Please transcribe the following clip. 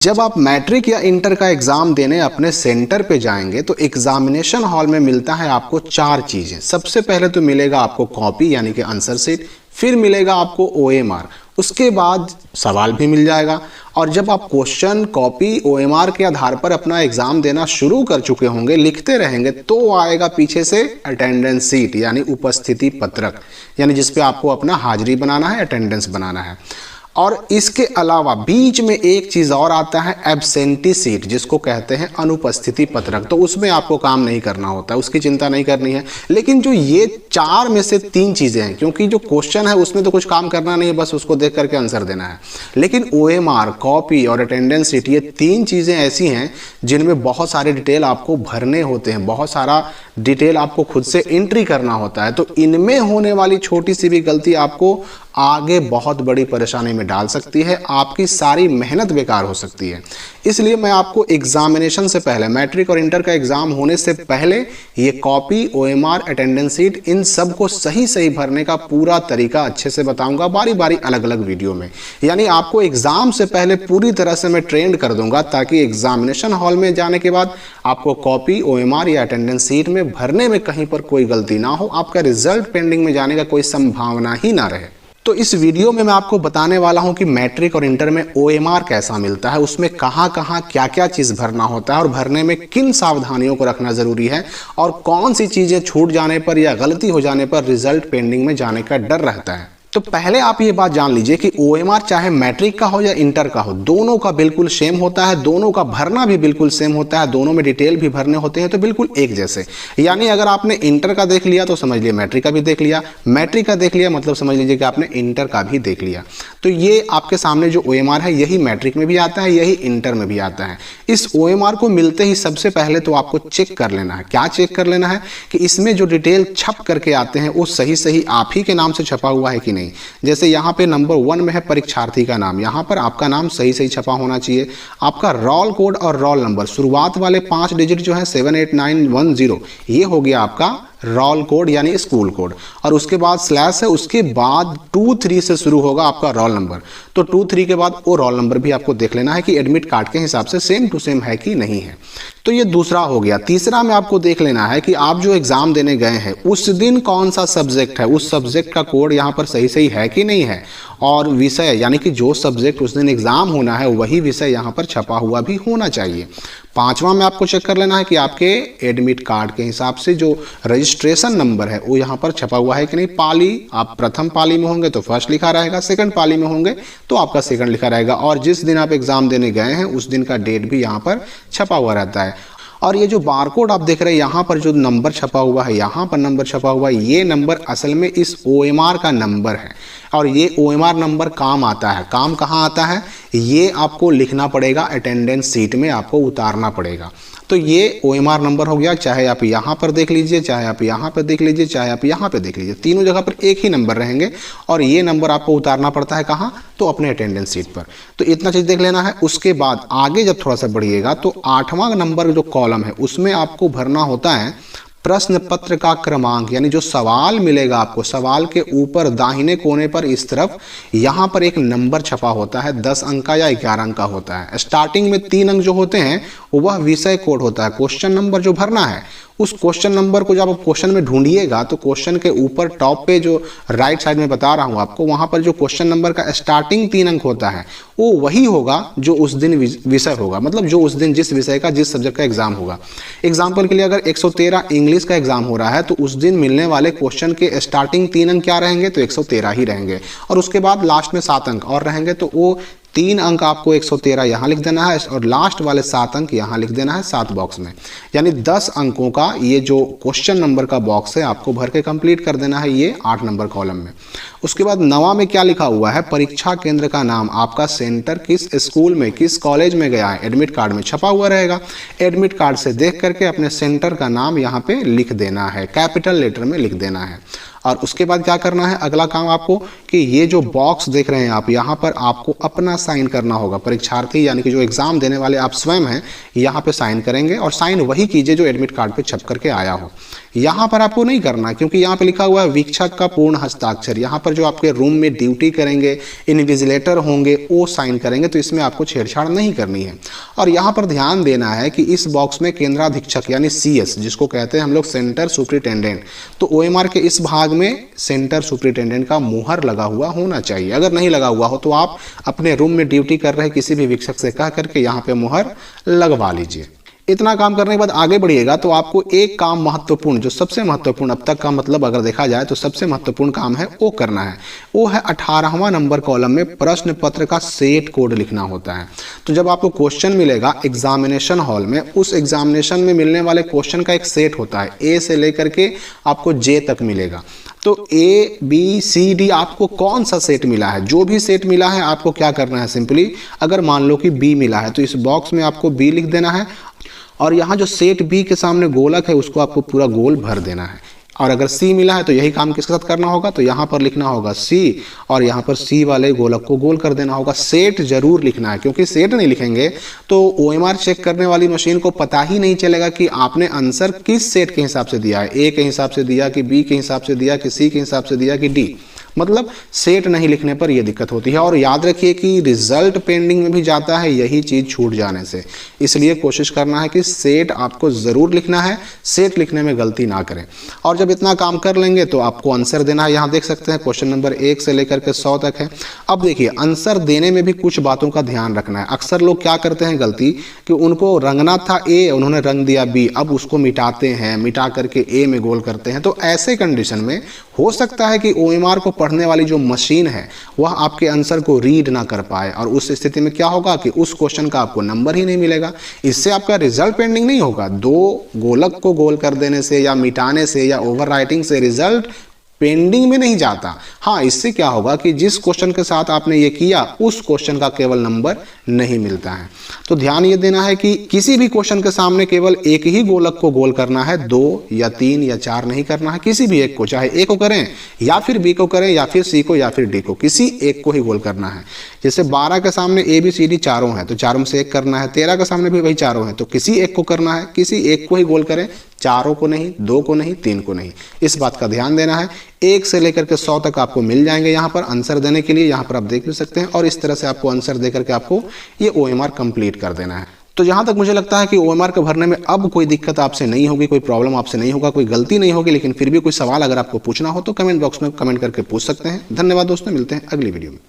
जब आप मैट्रिक या इंटर का एग्जाम देने अपने सेंटर पे जाएंगे तो एग्जामिनेशन हॉल में मिलता है आपको चार चीजें। सबसे पहले तो मिलेगा आपको कॉपी यानी कि आंसर शीट, फिर मिलेगा आपको ओएमआर, उसके बाद सवाल भी मिल जाएगा। और जब आप क्वेश्चन कॉपी ओएमआर के आधार पर अपना एग्जाम देना शुरू कर चुके होंगे, लिखते रहेंगे, तो आएगा पीछे से अटेंडेंस शीट यानी उपस्थिति पत्रक, यानी जिसपे आपको अपना हाजिरी बनाना है, अटेंडेंस बनाना है। और इसके अलावा बीच में एक चीज और आता है एब्सेंटी सीट, जिसको कहते हैं अनुपस्थिति पत्रक। तो उसमें आपको काम नहीं करना होता है, उसकी चिंता नहीं करनी है। लेकिन जो ये चार में से तीन चीजें हैं, क्योंकि जो क्वेश्चन है उसमें तो कुछ काम करना नहीं है, बस उसको देख करके आंसर देना है। लेकिन ओएमआर, कॉपी और अटेंडेंस सीट, ये तीन चीजें ऐसी हैं जिनमें बहुत सारे डिटेल आपको भरने होते हैं, बहुत सारा डिटेल आपको खुद से एंट्री करना होता है। तो इनमें होने वाली छोटी सी भी गलती आपको आगे बहुत बड़ी परेशानी में डाल सकती है, आपकी सारी मेहनत बेकार हो सकती है। इसलिए मैं आपको एग्जामिनेशन से पहले, मैट्रिक और इंटर का एग्जाम होने से पहले, ये कॉपी, ओएमआर, अटेंडेंस शीट, इन सब को सही सही भरने का पूरा तरीका अच्छे से बताऊंगा, बारी बारी अलग अलग वीडियो में। यानी आपको एग्जाम से पहले पूरी तरह से मैं ट्रेंड कर दूंगा, ताकि एग्जामिनेशन हॉल में जाने के बाद आपको कॉपी, ओएमआर या अटेंडेंस शीट में भरने में कहीं पर कोई गलती ना हो, आपका रिजल्ट पेंडिंग में जाने का कोई संभावना ही ना रहे। तो इस वीडियो में मैं आपको बताने वाला हूं कि मैट्रिक और इंटर में ओएमआर कैसा मिलता है, उसमें कहां कहां क्या क्या चीज भरना होता है और भरने में किन सावधानियों को रखना जरूरी है, और कौन सी चीजें छूट जाने पर या गलती हो जाने पर रिजल्ट पेंडिंग में जाने का डर रहता है। तो पहले आप ये बात जान लीजिए कि ओएमआर चाहे मैट्रिक का हो या इंटर का हो, दोनों का बिल्कुल सेम होता है, दोनों का भरना भी बिल्कुल सेम होता है, दोनों में डिटेल भी भरने होते हैं, तो बिल्कुल एक जैसे। यानी अगर आपने इंटर का देख लिया तो समझ लिया मैट्रिक का भी देख लिया, मैट्रिक का देख लिया मतलब समझ लीजिए कि आपने इंटर का भी देख लिया। तो ये आपके सामने जो ओएमआर है, यही मैट्रिक में भी आता है, यही इंटर में भी आता है। इस ओएमआर को मिलते ही सबसे पहले तो आपको चेक कर लेना है। क्या चेक कर लेना है? कि इसमें जो डिटेल छप करके आते हैं वो सही सही आप ही के नाम से छपा हुआ है कि नहीं। जैसे यहाँ पे नंबर 1 में है परीक्षार्थी का नाम, यहाँ पर आपका नाम सही सही छपा होना चाहिए। आपका रोल कोड और रोल नंबर, शुरुआत वाले 5 डिजिट जो है 78910, ये हो गया आपका रोल कोड यानी स्कूल कोड। और उसके बाद स्लैश है, उसके बाद 2-3 से शुरू होगा आपका रोल नंबर। तो 2-3 के बाद वो रोल नंबर भी आपको देख लेना है कि एडमिट कार्ड के हिसाब से सेम टू सेम है कि नहीं है। तो ये दूसरा हो गया। तीसरा में आपको देख लेना है कि आप जो एग्जाम देने गए हैं उस दिन कौन सा सब्जेक्ट है, उस सब्जेक्ट का कोड यहाँ पर सही सही है कि नहीं है, और विषय यानी कि जो सब्जेक्ट उस दिन एग्जाम होना है वही विषय यहाँ पर छपा हुआ भी होना चाहिए। पांचवा में आपको चेक कर लेना है कि आपके एडमिट कार्ड के हिसाब से जो रजिस्ट्रेशन नंबर है वो यहाँ पर छपा हुआ है कि नहीं। पाली, आप प्रथम पाली में होंगे तो फर्स्ट लिखा रहेगा, सेकंड पाली में होंगे तो आपका सेकंड लिखा रहेगा, और जिस दिन आप एग्जाम देने गए हैं उस दिन का डेट भी यहाँ पर छपा हुआ रहता है। और ये जो बारकोड आप देख रहे हैं, यहाँ पर जो नंबर छपा हुआ है, यहाँ पर नंबर छपा हुआ है, ये नंबर असल में इस ओएमआर का नंबर है। और ये ओएमआर नंबर काम आता है, काम कहाँ आता है, ये आपको लिखना पड़ेगा, अटेंडेंस शीट में आपको उतारना पड़ेगा। तो ये ओएमआर नंबर हो गया, चाहे आप यहाँ पर देख लीजिए, चाहे आप यहाँ पर देख लीजिए, चाहे आप यहाँ पे देख लीजिए, तीनों जगह पर एक ही नंबर रहेंगे। और ये नंबर आपको उतारना पड़ता है कहाँ, तो अपने अटेंडेंस शीट पर। तो इतना चीज़ देख लेना है। उसके बाद आगे जब थोड़ा सा बढ़िएगा तो 8वां नंबर जो कॉलम है उसमें आपको भरना होता है प्रश्न पत्र का क्रमांक, यानी जो सवाल मिलेगा आपको, सवाल के ऊपर दाहिने कोने पर इस तरफ यहाँ पर एक नंबर छपा होता है, 10 अंक का या 11 अंक का होता है। स्टार्टिंग में 3 अंक जो होते हैं वह विषय कोड होता है। क्वेश्चन नंबर जो भरना है, उस क्वेश्चन नंबर को जब आप क्वेश्चन में ढूंढिएगा तो क्वेश्चन के ऊपर टॉप पे जो राइट साइड में बता रहा हूँ आपको, वहाँ पर जो क्वेश्चन नंबर का स्टार्टिंग 3 अंक होता है वो वही होगा जो उस दिन विषय होगा, मतलब जो उस दिन जिस विषय का, जिस सब्जेक्ट का एग्जाम होगा। एग्जाम्पल के लिए अगर 113 इंग्लिश का एग्जाम हो रहा है तो उस दिन मिलने वाले क्वेश्चन के स्टार्टिंग 3 अंक क्या रहेंगे, तो 113 ही रहेंगे, और उसके बाद लास्ट में 7 अंक और रहेंगे। तो वो 3 अंक आपको 113 यहाँ लिख देना है, और लास्ट वाले 7 अंक यहाँ लिख देना है 7 बॉक्स में। यानी 10 अंकों का ये जो क्वेश्चन नंबर का बॉक्स है आपको भर के कंप्लीट कर देना है, ये 8 नंबर कॉलम में। उसके बाद 9वां में क्या लिखा हुआ है, परीक्षा केंद्र का नाम, आपका सेंटर किस स्कूल में, किस कॉलेज में गया है, एडमिट कार्ड में छपा हुआ रहेगा। एडमिट कार्ड से देख करके अपने सेंटर का नाम यहाँ पे लिख देना है, कैपिटल लेटर में लिख देना है। और उसके बाद क्या करना है, अगला काम आपको, कि ये जो बॉक्स देख रहे हैं आप, यहाँ पर आपको अपना साइन करना होगा। परीक्षार्थी यानी कि जो एग्जाम देने वाले आप स्वयं हैं, यहाँ पे साइन करेंगे, और साइन वही कीजिए जो एडमिट कार्ड पे छप करके आया हो। यहाँ पर आपको नहीं करना, क्योंकि यहाँ पे लिखा हुआ है वीक्षक का पूर्ण हस्ताक्षर। यहाँ पर जो आपके रूम में ड्यूटी करेंगे, इन्विजिलेटर होंगे, वो साइन करेंगे, तो इसमें आपको छेड़छाड़ नहीं करनी है। और यहाँ पर ध्यान देना है कि इस बॉक्स में केंद्राधीक्षक यानी CS, जिसको कहते हैं हम लोग सेंटर सुपरिटेंडेंट, तो OMR के इस भाग में सेंटर सुपरिटेंडेंट का मुहर लगा हुआ होना चाहिए। अगर नहीं लगा हुआ हो तो आप अपने रूम में ड्यूटी कर रहे किसी भी वीक्षक से कह करके यहाँ पे मुहर लगवा लीजिए। इतना काम करने के बाद आगे बढ़िएगा तो आपको एक काम महत्वपूर्ण, जो सबसे महत्वपूर्ण अब तक का मतलब अगर देखा जाए तो सबसे महत्वपूर्ण काम है वो करना है। वो है 18वां नंबर कॉलम में प्रश्न पत्र का सेट कोड लिखना होता है। तो जब आपको क्वेश्चन मिलेगा एग्जामिनेशन हॉल में, उस एग्जामिनेशन में मिलने वाले क्वेश्चन का एक सेट होता है, A से लेकर के आपको J तक मिलेगा। तो A B C D आपको कौन सा सेट मिला है, जो भी सेट मिला है आपको क्या करना है, सिंपली अगर मान लो कि B मिला है तो इस बॉक्स में आपको B लिख देना है, और यहाँ जो सेट B के सामने गोलक है उसको आपको पूरा गोल भर देना है। और अगर C मिला है तो यही काम किसके साथ करना होगा, तो यहाँ पर लिखना होगा C, और यहाँ पर C वाले गोलक को गोल कर देना होगा। सेट जरूर लिखना है, क्योंकि सेट नहीं लिखेंगे तो OMR चेक करने वाली मशीन को पता ही नहीं चलेगा कि आपने आंसर किस सेट के हिसाब से दिया है, A के हिसाब से दिया कि B के हिसाब से दिया कि C के हिसाब से दिया कि D। मतलब सेट नहीं लिखने पर यह दिक्कत होती है। और याद रखिए कि रिजल्ट पेंडिंग में भी जाता है यही चीज छूट जाने से, इसलिए कोशिश करना है कि सेट आपको जरूर लिखना है, सेट लिखने में गलती ना करें। और जब इतना काम कर लेंगे तो आपको आंसर देना है। यहाँ देख सकते हैं क्वेश्चन नंबर 1 से लेकर के 100 तक है। अब देखिए आंसर देने में भी कुछ बातों का ध्यान रखना है। अक्सर लोग क्या करते हैं गलती कि उनको रंगना था A, उन्होंने रंग दिया B, अब उसको मिटाते हैं, मिटा करके A में गोल करते हैं। तो ऐसे कंडीशन में हो सकता है कि OMR को पढ़ने वाली जो मशीन है वह आपके आंसर को रीड ना कर पाए, और उस स्थिति में क्या होगा कि उस क्वेश्चन का आपको नंबर ही नहीं मिलेगा। इससे आपका रिजल्ट पेंडिंग नहीं होगा, 2 गोलक को गोल कर देने से या मिटाने से या ओवरराइटिंग से रिजल्ट पेंडिंग में नहीं जाता। हाँ, इससे क्या होगा कि जिस क्वेश्चन के साथ आपने ये किया उस क्वेश्चन का केवल नंबर नहीं मिलता है। तो ध्यान ये देना है कि किसी भी क्वेश्चन के सामने केवल एक ही गोलक को गोल करना है, 2 या 3 या 4 नहीं करना है, किसी भी एक को, चाहे A को करें या फिर B को करें या फिर C को या फिर D को, किसी एक को ही गोल करना है। जैसे 12 के सामने A B C D चारों हैं तो चारों में से एक करना है, 13 के सामने भी वही चारों हैं तो किसी एक को करना है, किसी एक को ही गोल करें, चारों को नहीं, 2 को नहीं, 3 को नहीं। इस बात का ध्यान देना है। 1 से लेकर के 100 तक आपको मिल जाएंगे यहाँ पर आंसर देने के लिए, यहाँ पर आप देख भी सकते हैं। और इस तरह से आपको आंसर दे करके आपको ये OMR कंप्लीट कर देना है। तो जहाँ तक मुझे लगता है कि OMR को भरने में अब कोई दिक्कत आपसे नहीं होगी, कोई प्रॉब्लम आपसे नहीं होगा, कोई गलती नहीं होगी। लेकिन फिर भी कोई सवाल अगर आपको पूछना हो तो कमेंट बॉक्स में कमेंट करके पूछ सकते हैं। धन्यवाद दोस्तों, मिलते हैं अगली वीडियो में।